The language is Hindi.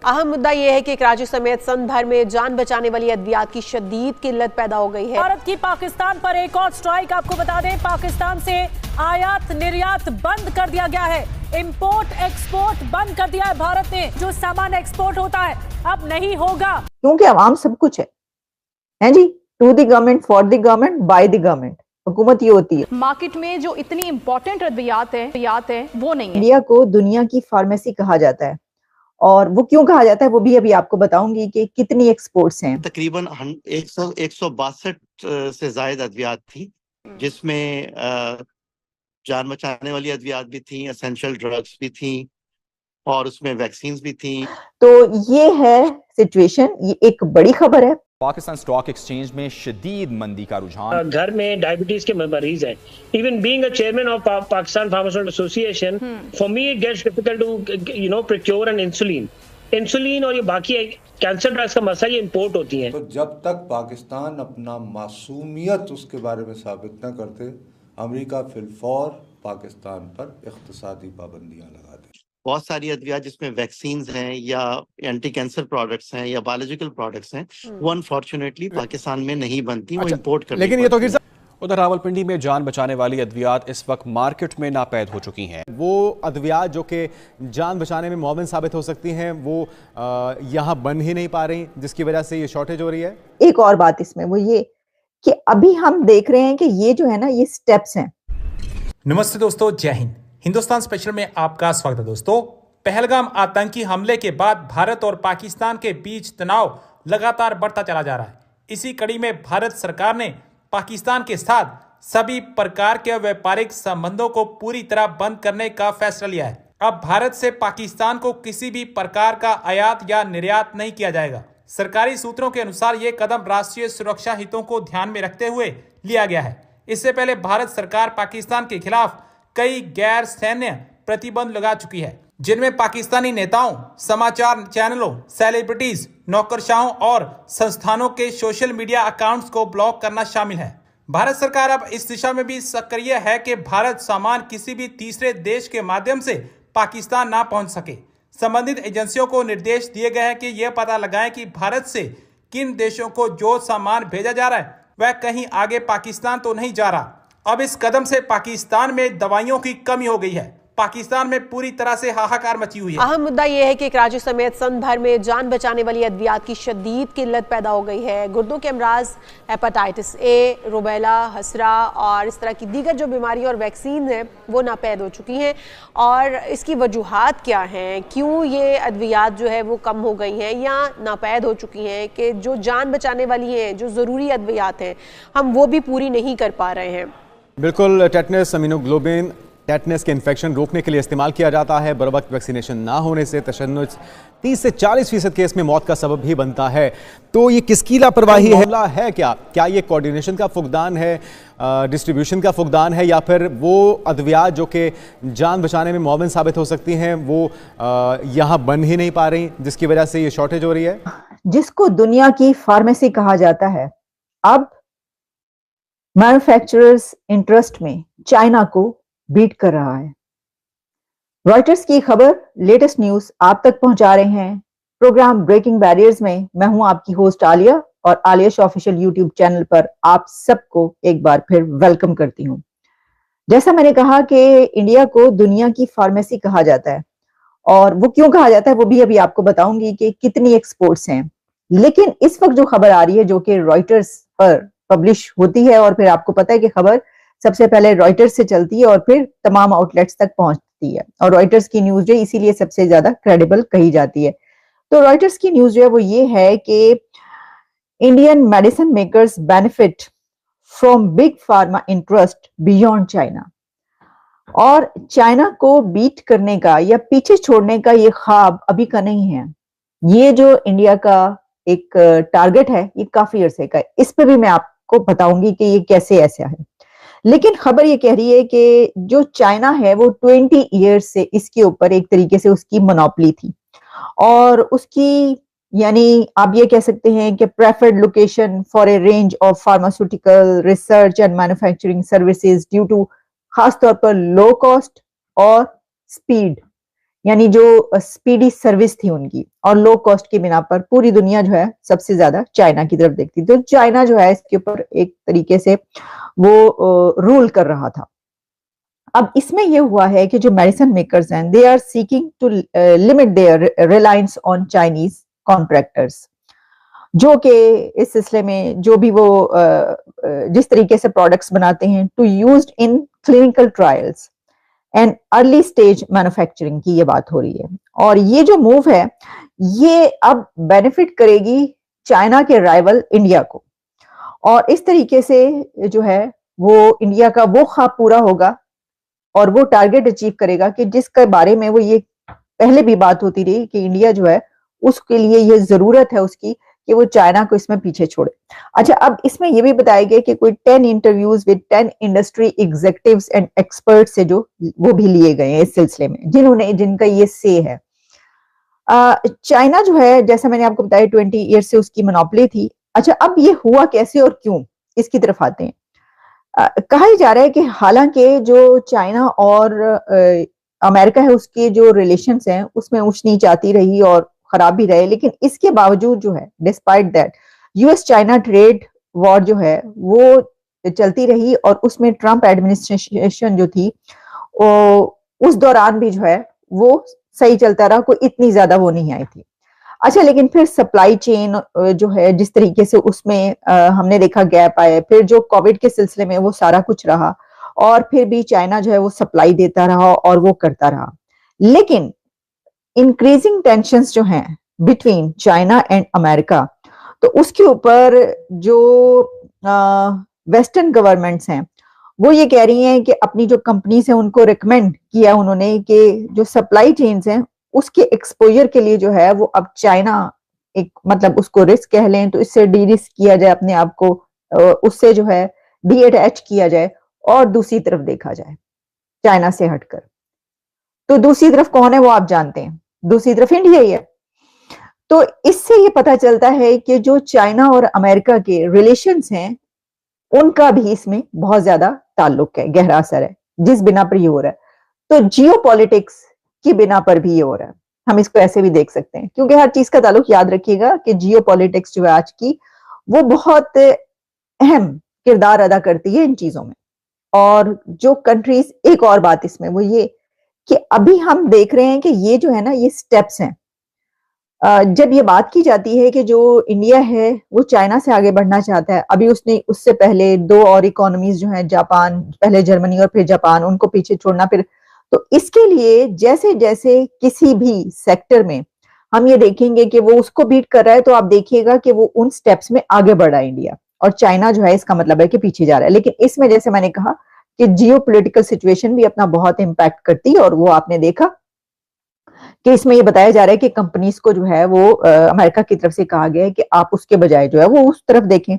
अहम मुद्दा यह है कि कराची समेत सन भर में जान बचाने वाली अद्वियात की शदीद किल्लत पैदा हो गई है। भारत की पाकिस्तान पर एक और स्ट्राइक। आपको बता दें, पाकिस्तान से आयात निर्यात बंद कर दिया गया है। इंपोर्ट एक्सपोर्ट बंद कर दिया है भारत ने। जो सामान एक्सपोर्ट होता है अब नहीं होगा, क्योंकि अवाम सब कुछ है जी। To the government, for the government, by the government. हुकूमत ये होती है। मार्केट में जो इतनी इंपॉर्टेंट अद्वियात है वो नहीं है। इंडिया को दुनिया की फार्मेसी कहा जाता है, और वो क्यों कहा जाता है वो भी अभी आपको बताऊंगी कि कितनी एक्सपोर्ट्स हैं। तकरीबन 162 से जायद अद्वियात थी, जिसमें जान बचाने वाली अद्वियात भी थी, एसेंशियल ड्रग्स भी थी, और उसमें वैक्सीन्स भी थी। तो ये है सिचुएशन। ये एक बड़ी खबर है। पाकिस्तान स्टॉक एक्सचेंज में शदीद मंदी का रुझान। घर में डायबिटीज के मरीज हैं। Even being a chairman of Pakistan pharmaceutical association, for me it gets difficult to procure an insulin और ये बाकी कैंसर ड्रग्स का मसला ये इंपोर्ट होती हैं। तो जब तक पाकिस्तान अपना मासूमियत उसके बारे में साबित न करते, अमेरिका फिलफौर पाकिस्तान पर इख्तिसादी पाबंदियां लगा दे। बहुत सारी अद्वियात जिसमें वैक्सीन्स हैं या एंटी कैंसर प्रोडक्ट्स हैं या बायोलॉजिकल प्रोडक्ट्स हैं, वो अनफॉर्चुनेटली पाकिस्तान में नहीं बनती, वो इंपोर्ट करनी लेकिन ये तो पड़ती है। उधर रावलपिंडी में जान बचाने वाली अद्वियात इस वक्त मार्केट में नापैद हो चुकी हैं। वो अद्वियात जो कि जान बचाने में मुआविन साबित हो सकती हैं, वो यहाँ बन ही नहीं पा रही, जिसकी वजह से ये शॉर्टेज हो रही है। एक और बात इसमें वो ये कि अभी हम देख रहे हैं कि ये जो है ना, ये स्टेप्स हैं। नमस्ते दोस्तों, जय हिंद। हिंदुस्तान स्पेशल में आपका स्वागत है। दोस्तों, पहलगाम आतंकी हमले के बाद भारत और पाकिस्तान के बीच तनाव लगातार बढ़ता चला जा रहा है। इसी कड़ी में भारत सरकार ने पाकिस्तान के साथ सभी प्रकार के व्यापारिक संबंधों को पूरी तरह बंद करने का फैसला लिया है। अब भारत से पाकिस्तान को किसी भी प्रकार का आयात या निर्यात नहीं किया जाएगा। सरकारी सूत्रों के अनुसार ये कदम राष्ट्रीय सुरक्षा हितों को ध्यान में रखते हुए लिया गया है। इससे पहले भारत सरकार पाकिस्तान के खिलाफ कई गैर सैन्य प्रतिबंध लगा चुकी है, जिनमें पाकिस्तानी नेताओं, समाचार चैनलों, सेलिब्रिटीज, नौकरशाहों और संस्थानों के सोशल मीडिया अकाउंट्स को ब्लॉक करना शामिल है। भारत सरकार अब इस दिशा में भी सक्रिय है कि भारत सामान किसी भी तीसरे देश के माध्यम से पाकिस्तान ना पहुंच सके। संबंधित एजेंसियों को निर्देश दिए गए हैं कि यह पता लगाएं कि भारत से किन देशों को जो सामान भेजा जा रहा है वह कहीं आगे पाकिस्तान तो नहीं जा रहा। अब इस कदम से पाकिस्तान में दवाइयों की कमी हो गई है। पाकिस्तान में पूरी तरह से हाहाकार मची हुई है। अहम मुद्दा यह है कि कराची समेत सन भर में जान बचाने वाली अद्वियात की शदीद किल्लत पैदा हो गई है। गुर्दों के अमराज, हेपेटाइटिस ए, रुबेला, हसरा और इस तरह की दीगर जो बीमारियां और वैक्सीन हैं वो नापैद हो चुकी हैं। और इसकी वजूहात क्या हैं, क्यों ये अद्वियात जो है वो कम हो गई हैं या नापैद हो चुकी हैं, कि जो जान बचाने वाली हैं, जो ज़रूरी अद्वियात हैं, हम वो भी पूरी नहीं कर पा रहे हैं। बिल्कुल, टेटनस इम्यूनोग्लोबिन टेटनस के इन्फेक्शन रोकने के लिए इस्तेमाल किया जाता है। बर वक्त वैक्सीनेशन ना होने से तशन्नुज 30 से 40% केस में मौत का सबब भी बनता है। तो ये किसकी लापरवाही है क्या ये कोऑर्डिनेशन का फुकदान है, डिस्ट्रीब्यूशन का फुकदान है, या फिर वो अद्वियात जो कि जान बचाने में मुआविन साबित हो सकती हैं वो यहाँ बन ही नहीं पा रही, जिसकी वजह से ये शॉर्टेज हो रही है। जिसको दुनिया की फार्मेसी कहा जाता है, अब मैन्युफैक्चरर्स इंटरेस्ट में चाइना को बीट कर रहा है। रॉयटर्स की खबर, लेटेस्ट न्यूज आप तक पहुंचा रहे हैं प्रोग्राम ब्रेकिंग बैरियर्स में। मैं हूं आपकी होस्ट आलिया, और Alia show official YouTube channel पर आप सबको एक बार फिर वेलकम करती हूं। जैसा मैंने कहा कि इंडिया को दुनिया की फार्मेसी कहा जाता है, और वो क्यों कहा जाता है वो भी अभी आपको बताऊंगी कि कितनी एक्सपोर्ट्स हैं। लेकिन इस वक्त जो खबर आ रही है, जो कि रॉयटर्स पर पब्लिश होती है, और फिर आपको पता है कि खबर सबसे पहले रॉयटर्स से चलती है और फिर तमाम आउटलेट्स तक पहुंचती है, और रॉयटर्स की न्यूज जो इसीलिए सबसे ज्यादा क्रेडिबल कही जाती है। तो रॉयटर्स की न्यूज जो है वो ये है कि Indian medicine makers benefit from big pharma interest beyond China. और चाइना को बीट करने का या पीछे छोड़ने का ये ख्वाब अभी का नहीं है। ये जो इंडिया का एक टारगेट है, ये काफी अरसे का है। इस पे भी मैं आपको बताऊंगी कि ये कैसे ऐसा है। लेकिन खबर ये कह रही है कि जो चाइना है वो 20 ईयर्स से इसके ऊपर एक तरीके से उसकी मोनोपोली थी, और उसकी यानी आप ये कह सकते हैं कि preferred location for a range of pharmaceutical research and manufacturing services due to खास तौर पर लो कॉस्ट और स्पीड। यानी जो स्पीडी सर्विस थी उनकी और लो कॉस्ट की बिना पर पूरी दुनिया जो है सबसे ज्यादा चाइना की तरफ देखती। तो चाइना जो है इसके ऊपर एक तरीके से वो रूल कर रहा था। अब इसमें यह हुआ है कि जो मेडिसिन मेकर्स हैं they are seeking to limit their reliance on Chinese contractors, जो कि इस सिलसिले में जो भी वो जिस तरीके से प्रोडक्ट्स बनाते हैं to used in clinical trials and early stage manufacturing की ये बात हो रही है। और ये जो मूव है ये अब बेनिफिट करेगी चाइना के राइवल इंडिया को, और इस तरीके से जो है वो इंडिया का वो ख्वाब पूरा होगा और वो टारगेट अचीव करेगा कि जिसके बारे में वो ये पहले भी बात होती रही कि इंडिया जो है उसके लिए ये जरूरत है उसकी कि वो चाइना को इसमें पीछे छोड़े। अच्छा, अब इसमें ये भी बताया गया कि कोई 10 interviews with 10 industry executives and experts से जो वो भी लिए गए हैं इस सिलसिले में जिनका ये से है। चाइना जो है जैसा मैंने आपको बताया 20 ईयर्स से उसकी मोनोपोली थी। अच्छा, अब ये हुआ कैसे और क्यों, इसकी तरफ आते हैं। कहा जा रहा है कि हालांकि जो चाइना और अमेरिका है उसके जो रिलेशंस हैं उसमें ऊंच नीच आती रही और खराब भी रहे, लेकिन इसके बावजूद जो है despite that US China trade war जो है वो चलती रही और उसमें ट्रंप एडमिनिस्ट्रेशन जो थी उस दौरान भी जो है वो सही चलता रहा, कोई इतनी ज्यादा वो नहीं आई थी। अच्छा, लेकिन फिर सप्लाई चेन जो है जिस तरीके से उसमें हमने देखा गैप आए, फिर जो कोविड के सिलसिले में वो सारा कुछ रहा और फिर भी चाइना जो है वो सप्लाई देता रहा और वो करता रहा। लेकिन इंक्रीजिंग टेंशंस जो हैं बिटवीन चाइना एंड अमेरिका, तो उसके ऊपर जो वेस्टर्न गवर्नमेंट्स हैं वो ये कह रही हैं कि अपनी जो कंपनीज हैं उनको रिकमेंड किया उन्होंने कि जो सप्लाई चेन्स हैं उसके एक्सपोजर के लिए जो है वो अब चाइना एक मतलब उसको रिस्क कह लें तो इससे डी रिस्क किया जाए, अपने आप को उससे जो है डी अटैच किया जाए और दूसरी तरफ देखा जाए चाइना से हटकर। तो दूसरी तरफ कौन है वो आप जानते हैं, दूसरी तरफ इंडिया ही है। तो इससे ये पता चलता है कि जो चाइना और अमेरिका के रिलेशंस हैं उनका भी इसमें बहुत ज्यादा ताल्लुक है, गहरा असर है, जिस बिना पर ये हो रहा है। तो जियोपॉलिटिक्स की बिना पर भी ये हो रहा है, हम इसको ऐसे भी देख सकते हैं, क्योंकि हर चीज का ताल्लुक याद रखिएगा कि जियोपॉलिटिक्स जो है आज की वो बहुत अहम किरदार अदा करती है इन चीजों में। और जो कंट्रीज, एक और बात इसमें वो ये कि अभी हम देख रहे हैं कि ये जो है ना ये स्टेप्स हैं। जब ये बात की जाती है कि जो इंडिया है वो चाइना से आगे बढ़ना चाहता है, अभी उससे पहले दो और इकोनॉमीज जो हैं जापान, पहले जर्मनी और फिर जापान, उनको पीछे छोड़ना, फिर तो इसके लिए जैसे जैसे किसी भी सेक्टर में हम ये देखेंगे कि वो उसको बीट कर रहा है तो आप देखिएगा कि वो उन स्टेप्स में आगे बढ़ रहा है इंडिया, और चाइना जो है इसका मतलब है कि पीछे जा रहा है। लेकिन इसमें जैसे मैंने कहा कि जियोपॉलिटिकल सिचुएशन भी अपना बहुत इंपैक्ट करती है, और वो आपने देखा कि इसमें ये बताया जा रहा है कि कंपनीज को जो है वो अमेरिका की तरफ से कहा गया है कि आप उसके बजाय जो है वो उस तरफ देखें।